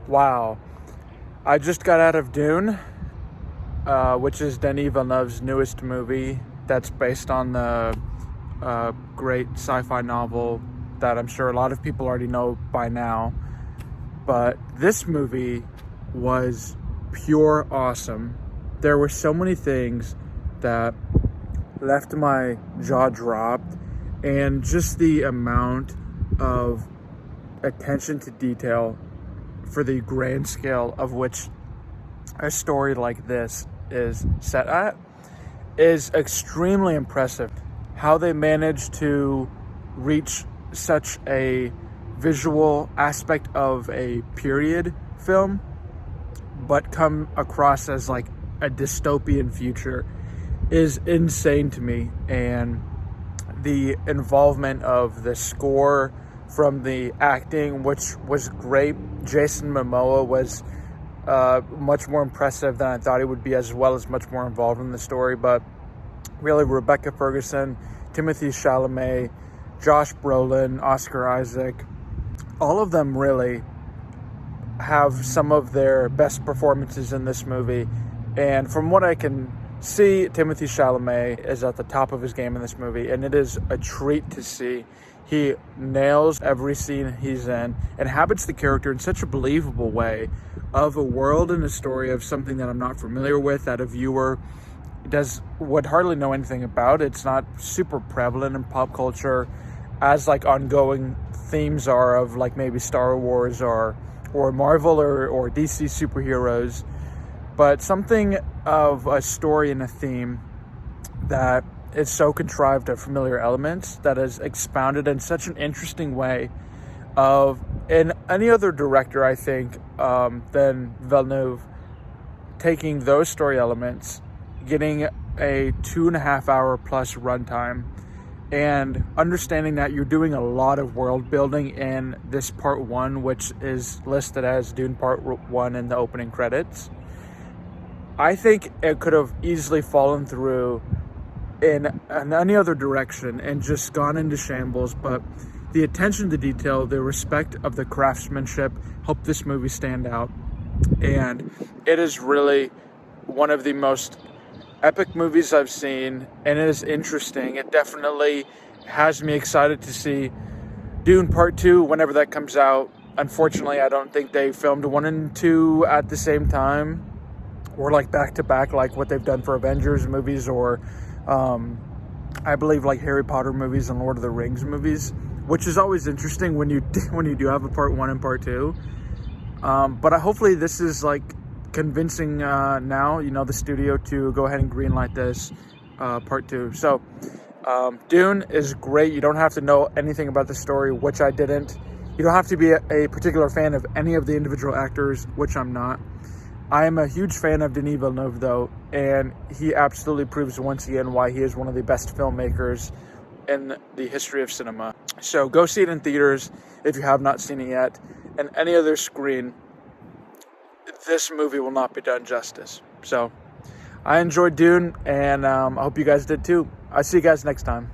Wow. I just got out of Dune, which is Denis Villeneuve's newest movie that's based on the great sci-fi novel that I'm sure a lot of people already know by now. But this movie was pure awesome. There were so many things that left my jaw dropped, and just the amount of attention to detail for the grand scale of which a story like this is set at is extremely impressive. How they managed to reach such a visual aspect of a period film but come across as like a dystopian future is insane to me. And the involvement of the score from the acting, which was great. Jason Momoa was much more impressive than I thought he would be, as well as much more involved in the story. But really, Rebecca Ferguson, Timothée Chalamet, Josh Brolin, Oscar Isaac, all of them really have some of their best performances in this movie. And from what I can see, Timothée Chalamet is at the top of his game in this movie, and it is a treat to see. He nails every scene he's in, inhabits the character in such a believable way of a world and a story of something that I'm not familiar with, that a viewer would hardly know anything about. It's not super prevalent in pop culture as like ongoing themes are of like maybe Star Wars or Marvel or DC superheroes, but something of a story and a theme that is so contrived of familiar elements that is expounded in such an interesting way in any other director, I think, than Villeneuve, taking those story elements, getting a 2.5 hour plus runtime, and understanding that you're doing a lot of world building in this part one, which is listed as Dune Part 1 in the opening credits. I think it could have easily fallen through in any other direction and just gone into shambles, but the attention to detail, the respect of the craftsmanship helped this movie stand out. And it is really one of the most epic movies I've seen, and it is interesting. It definitely has me excited to see Dune Part 2 whenever that comes out. Unfortunately, I don't think they filmed 1 and 2 at the same time, or like back to back, like what they've done for Avengers movies, or I believe like Harry Potter movies and Lord of the Rings movies, which is always interesting when you do have a part 1 and part 2. But hopefully this is like convincing now, the studio to go ahead and greenlight this part 2. So Dune is great. You don't have to know anything about the story, which I didn't. You don't have to be a particular fan of any of the individual actors, which I'm not. I am a huge fan of Denis Villeneuve, though, and he absolutely proves once again why he is one of the best filmmakers in the history of cinema. So go see it in theaters if you have not seen it yet. And any other screen, this movie will not be done justice. So I enjoyed Dune, and I hope you guys did too. I'll see you guys next time.